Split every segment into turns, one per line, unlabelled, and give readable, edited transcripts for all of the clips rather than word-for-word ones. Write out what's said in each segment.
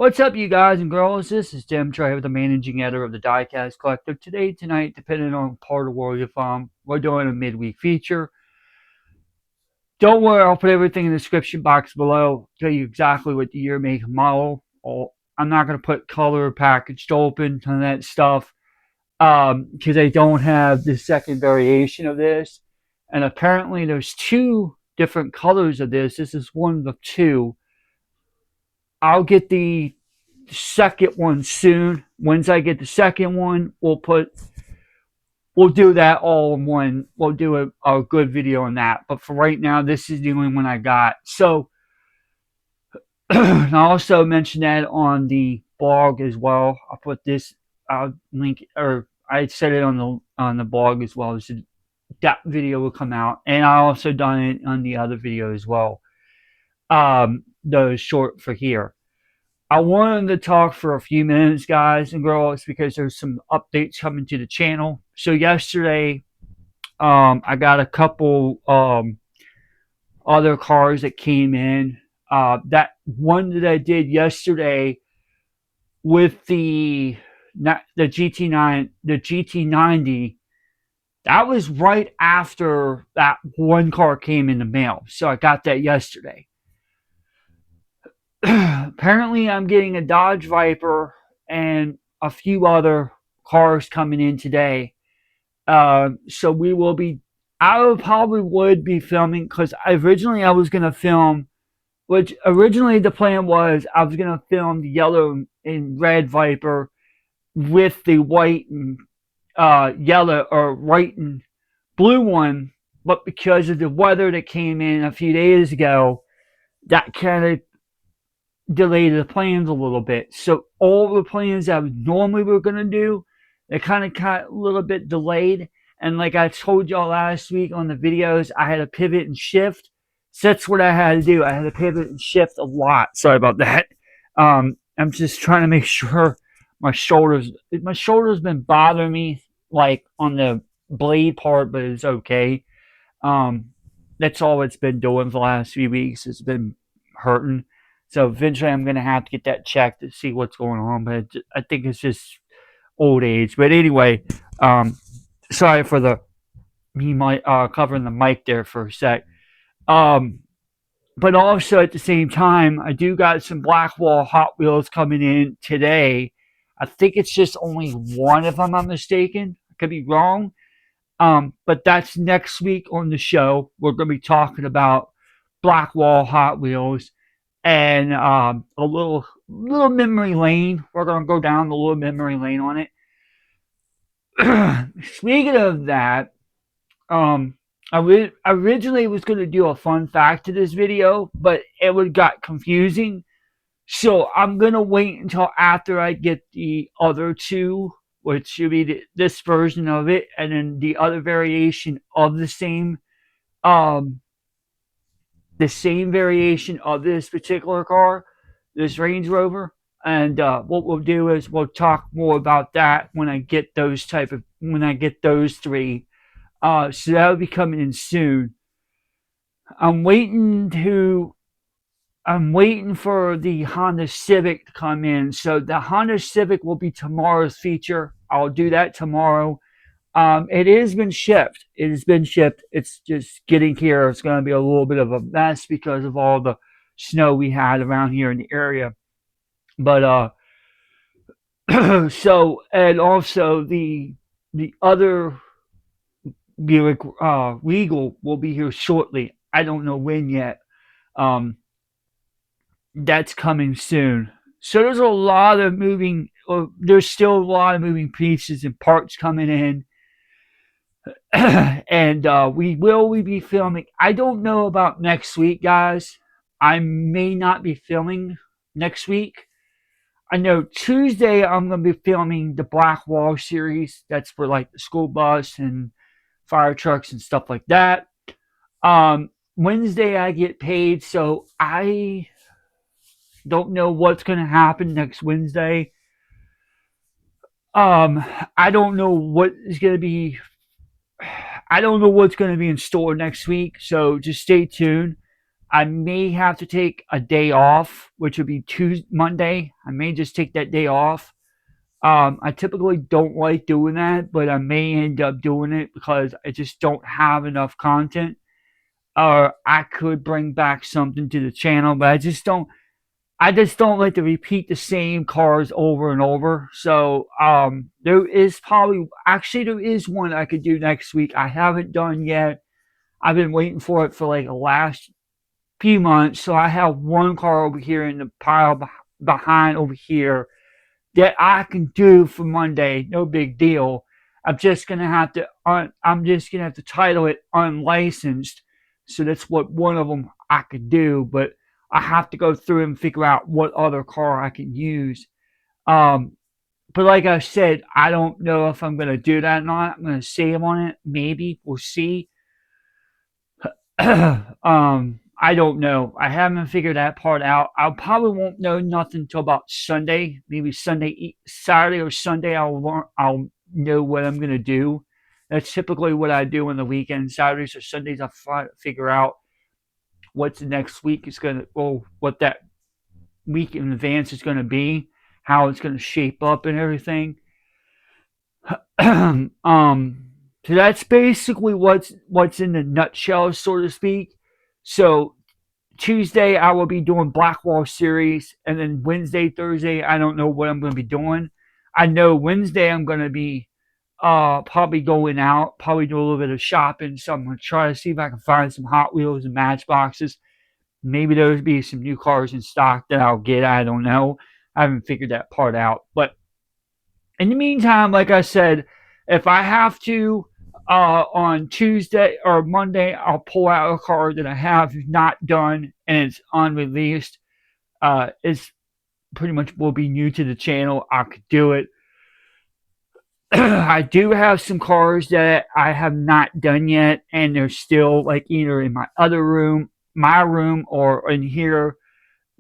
What's up, you guys and girls? This is Tim Trey, the managing editor of the Diecast Collective. Tonight, depending on part of the world you're from, we're doing a midweek feature. Don't worry, I'll put everything in the description box below. Tell you exactly what the year, make, and model. I'm not going to put color, packaged, open, none of that stuff, because I don't have the second variation of this. And apparently, there's two different colors of this. This is one of the two. I'll get the second one soon. Once I get the second one, we'll do that all in one. We'll do a good video on that. But for right now, this is the only one I got. So I also mentioned that on the blog as well. I'll put this link, or I said it on the blog as well. So that video will come out, and I also done it on the other video as well. The short for here. I wanted to talk for a few minutes, guys and girls, because there's some updates coming to the channel. So yesterday, I got a couple other cars that came in. That one that I did yesterday with the GT9, the GT90, that was right after that one car came in the mail. So I got that yesterday. Apparently, I'm getting a Dodge Viper and a few other cars coming in today. So we will be. I probably would be filming because originally I was going to film, which originally the plan was I was going to film the yellow and red Viper with the white and yellow, or white and blue one, but because of the weather that came in a few days ago, that kind of delayed the plans a little bit. So all the plans that we normally were going to do, they kind of got a little bit delayed. And like I told y'all last week on the videos, I had to pivot and shift. So that's what I had to do. I had to pivot and shift a lot. Sorry about that. I'm just trying to make sure my shoulders been bothering me, like on the blade part, but it's okay. That's all it's been doing for the last few weeks. It's been hurting. So eventually I'm going to have to get that checked to see what's going on. But I think it's just old age. But anyway, sorry for covering the mic there for a sec. But also at the same time, I do got some Blackwall Hot Wheels coming in today. I think it's just only one, if I'm not mistaken. I could be wrong. But that's next week on the show. We're going to be talking about Blackwall Hot Wheels and a little memory lane. We're going to go down the little memory lane on it. Speaking of that, I originally was going to do a fun fact to this video, but it got confusing. So I'm going to wait until after I get the other two, which should be this version of it, and then the other variation of the same variation of this particular car, this Range Rover. And what we'll do is we'll talk more about that when I get those three. So that'll be coming in soon. I'm waiting for the Honda Civic to come in. So the Honda Civic will be tomorrow's feature. I'll do that tomorrow. It has been shipped. It's just getting here. It's going to be a little bit of a mess because of all the snow we had around here in the area. But so, and also the other Regal will be here shortly. I don't know when yet. That's coming soon. So there's still a lot of moving pieces and parts coming in. And we will be filming. I don't know about next week, guys. I may not be filming next week. I know Tuesday I'm going to be filming the Blackwall series. That's for like the school bus and fire trucks and stuff like that. Wednesday I get paid, so I don't know what's going to happen next Wednesday. I don't know what is going to be. I don't know what's going to be in store next week, so just stay tuned. I may have to take a day off, which would be Tuesday, Monday. I may just take that day off. I typically don't like doing that, but I may end up doing it because I just don't have enough content. Or I could bring back something to the channel, but I just don't. I just don't like to repeat the same cars over and over. So there is probably actually there is one I could do next week. I haven't done yet. I've been waiting for it for like the last few months. So I have one car over here in the pile behind over here that I can do for Monday. No big deal. I'm just gonna have to title it unlicensed. So that's what one of them I could do, but I have to go through and figure out what other car I can use. Um, but like I said, I don't know if I'm gonna do that or not. I'm gonna save on it. Maybe we'll see. I don't know. I haven't figured that part out. I probably won't know nothing until about Sunday, maybe Saturday or Sunday. I'll know what I'm gonna do. That's typically what I do on the weekend. Saturdays or Sundays, I figure out what the next week is gonna, well, what that week in advance is gonna be, how it's gonna shape up and everything. So that's basically what's in the nutshell, so to speak. So Tuesday I will be doing Blackwall series, and then Wednesday, Thursday I don't know what I'm going to be doing. I know Wednesday I'm going to be probably going out, probably do a little bit of shopping. So I'm going to try to see if I can find some Hot Wheels and Matchboxes. Maybe there'll be some new cars in stock that I'll get. I don't know. I haven't figured that part out, but in the meantime, like I said, if I have to on Tuesday or Monday, I'll pull out a card that I have not done and it's unreleased. It's pretty much will be new to the channel. I could do it. I do have some cars that I have not done yet, and they're still like either in my other room, my room, or in here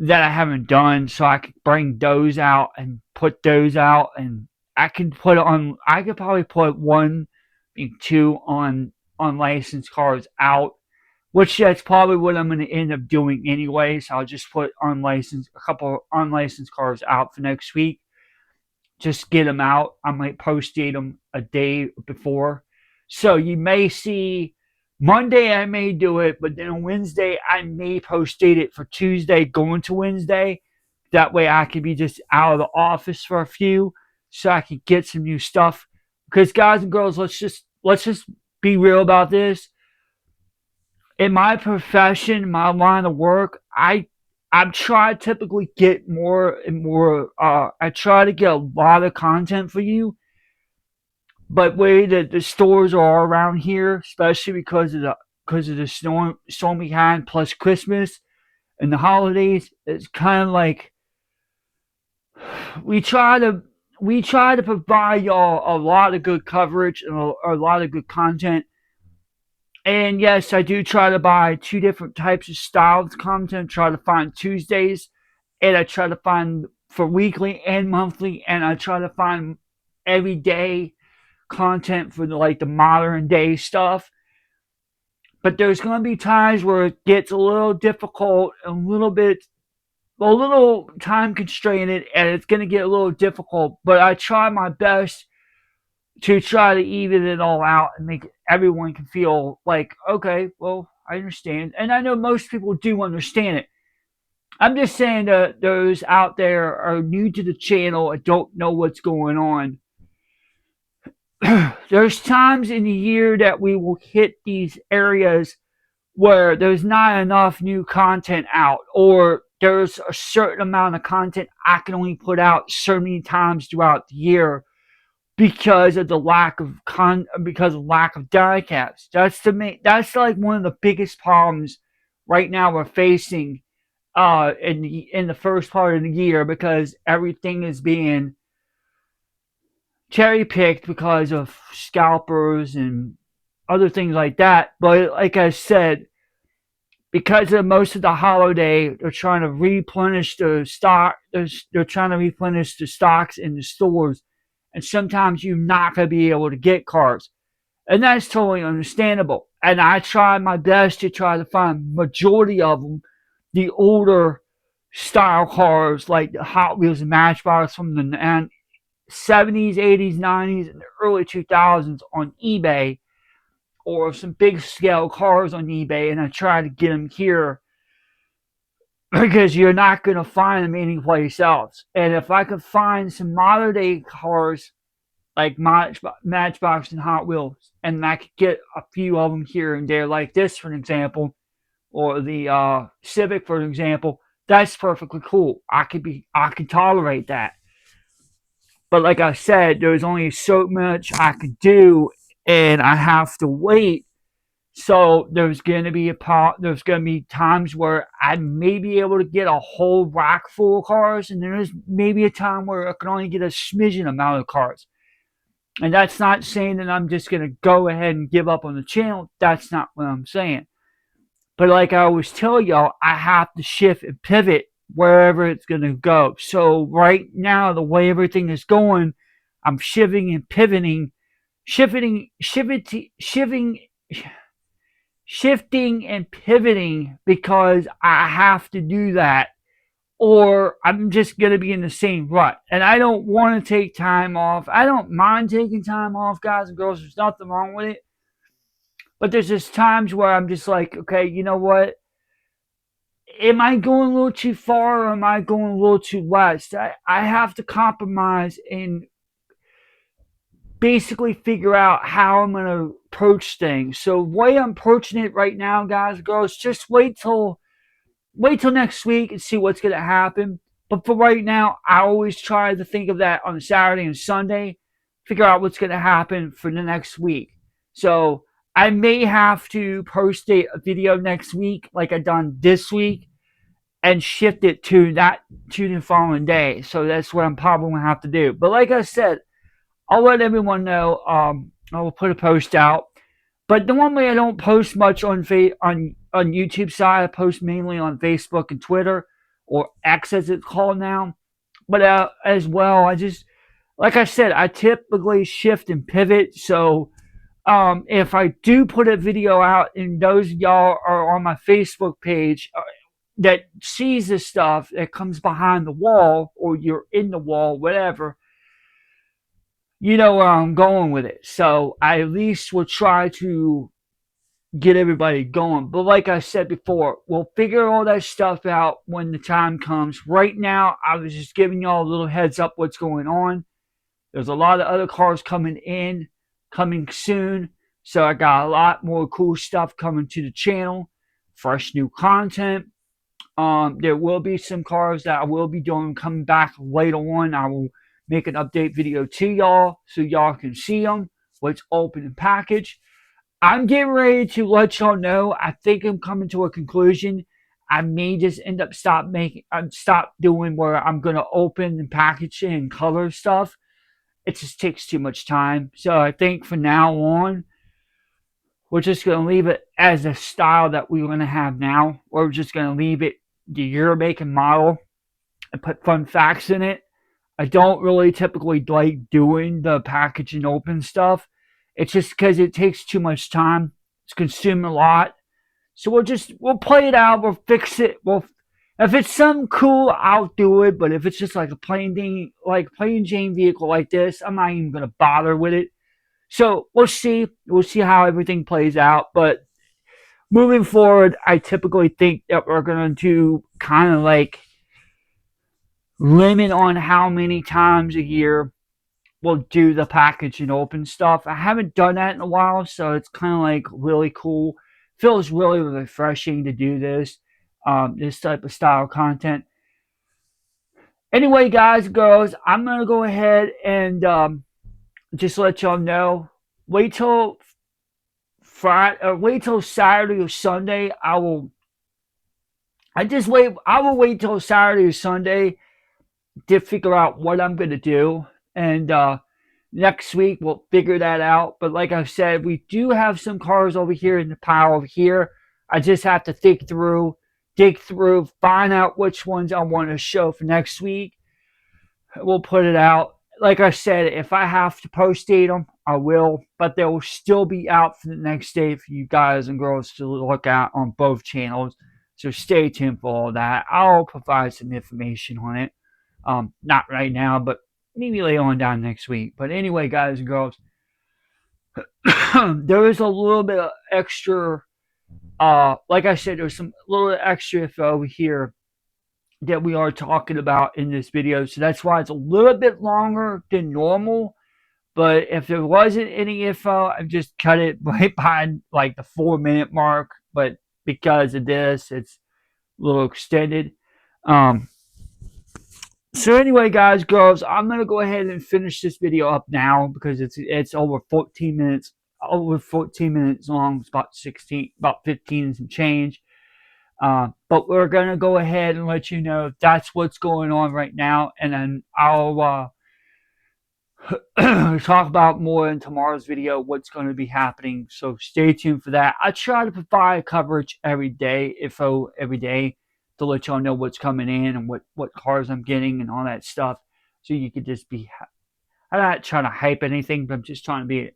that I haven't done, so I could bring those out and put those out, and I could put on. I could probably put one, maybe two on licensed cars out, which that's probably what I'm going to end up doing anyway. So I'll just put a couple of unlicensed cars out for next week. Just get them out. I might post date them a day before, so you may see Monday I may do it, but then on Wednesday I may post date it for Tuesday going to Wednesday. That way I could be just out of the office for a few, so I can get some new stuff. Because guys and girls, let's just be real about this. In my profession, my line of work, I try to typically get more and more. I try to get a lot of content for you, but way that the stores are around here, especially because of the storm we had, plus Christmas and the holidays, it's kind of like we try to we try to provide y'all a lot of good coverage and a lot of good content. And yes, I do try to buy two different types of styles of content. Try to find Tuesdays, and I try to find for weekly and monthly, and I try to find every day content for the modern day stuff. But there's going to be times where it gets a little difficult, a little time constrained, and it's going to get a little difficult. But I try my best to try to even it all out and make everyone can feel like, okay, well, I understand. And I know most people do understand it. I'm just saying that those out there are new to the channel and don't know what's going on. There's times in the year that we will hit these areas where there's not enough new content out, or there's a certain amount of content I can only put out so many times throughout the year because of the because of lack of diecast. That's like one of the biggest problems right now we're facing in the first part of the year, because everything is being cherry picked because of scalpers and other things like that. But like I said, because of most of the holiday, they're trying to replenish the stock. They're trying to replenish the stocks in the stores, and sometimes you're not going to be able to get cars, and that's totally understandable. and I try my best to try to find majority of them, the older style cars like the Hot Wheels and Matchbox from the 70s, 80s, 90s, and the early 2000s on eBay, or some big scale cars on eBay, and I try to get them here because you're not going to find them anyplace else. And if I could find some modern day cars like Matchbox and Hot Wheels, and I could get a few of them here and there, like this, for example, or the Civic, for example, that's perfectly cool. I could tolerate that. But like I said, there's only so much I could do, and I have to wait. So there's gonna be times where I may be able to get a whole rack full of cars, and there's maybe a time where I can only get a smidgen amount of cars. And that's not saying that I'm just gonna go ahead and give up on the channel. That's not what I'm saying. But like I always tell y'all, I have to shift and pivot wherever it's gonna go. So right now, the way everything is going, I'm shifting and pivoting, shifting and pivoting because I have to do that, or I'm just going to be in the same rut. And I don't want to take time off. I don't mind taking time off, guys and girls. There's nothing wrong with it. But there's just times where I'm just like, okay, you know what? Am I going a little too far, or am I going a little too less? I have to compromise and basically figure out how I'm going to approach things. So the way I'm approaching it right now, guys and girls, just wait till next week and see what's going to happen. But for right now, I always try to think of that on Saturday and Sunday, figure out what's going to happen for the next week. So I may have to post a video next week, like I done this week, and shift it to the following day. So that's what I'm probably going to have to do. But like I said, I'll let everyone know. I will put a post out. But normally I don't post much on YouTube side. I post mainly on Facebook and Twitter, or X as it's called now. But as well, I just, like I said, I typically shift and pivot. So if I do put a video out, and those of y'all are on my Facebook page that sees this stuff that comes behind the wall, or you're in the wall, whatever, you know where I'm going with it. So I at least will try to get everybody going. But like I said before, we'll figure all that stuff out when the time comes. Right now, I was just giving y'all a little heads up what's going on. There's a lot of other cars coming soon. So I got a lot more cool stuff coming to the channel, fresh new content. There will be some cars that I will be doing coming back later on. I will make an update video to y'all so y'all can see them, what's open and packaged. I'm getting ready to let y'all know. I think I'm coming to a conclusion. I may just end up stop doing where I'm gonna open and package and color stuff. It just takes too much time. So I think from now on, we're just gonna leave it as a style that we're gonna have now. We're just gonna leave it the year, make, and model, and put fun facts in it. I don't really typically like doing the package and open stuff. It's just because it takes too much time. It's consuming a lot. So we'll play it out. We'll fix it. If it's something cool, I'll do it. But if it's just like a plain Jane vehicle like this, I'm not even gonna bother with it. So we'll see. We'll see how everything plays out. But moving forward, I typically think that we're going to kind of like limit on how many times a year we'll do the package and open stuff. I haven't done that in a while, so it's kind of like really cool. Feels really refreshing to do this type of style content. Anyway, guys, girls, I'm gonna go ahead and just let y'all know. Wait till wait till Saturday or Sunday. I will wait till Saturday or Sunday to figure out what I'm gonna do, and next week we'll figure that out. But like I said, we do have some cars over here in the pile over here. I just have to dig through, find out which ones I want to show for next week. We'll put it out. Like I said, if I have to post date them, I will, but they will still be out for the next day for you guys and girls to look at on both channels. So stay tuned for all that. I'll provide some information on it. Not right now, but maybe later on down next week. But anyway, guys and girls, there is a little bit of extra. Like I said, there's some little extra info over here that we are talking about in this video. So that's why it's a little bit longer than normal. But if there wasn't any info, I've just cut it right by like the 4 minute mark. But because of this, it's a little extended. Um, so anyway, guys, girls, I'm gonna go ahead and finish this video up now because it's over 14 minutes long. It's about 15 and some change. But we're gonna go ahead and let you know that's what's going on right now, and then I'll talk about more in tomorrow's video what's going to be happening. So stay tuned for that. I try to provide coverage every day, info every day, to let y'all know what's coming in and what cars I'm getting and all that stuff. So you could just be. I'm not trying to hype anything, but I'm just trying to be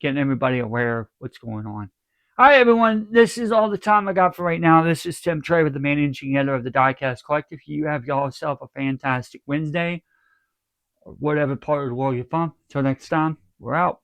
getting everybody aware of what's going on. All right, everyone. This is all the time I got for right now. This is Tim Trey with the managing editor of the Diecast Collective. You have yourself a fantastic Wednesday, or whatever part of the world you're from. Till next time, we're out.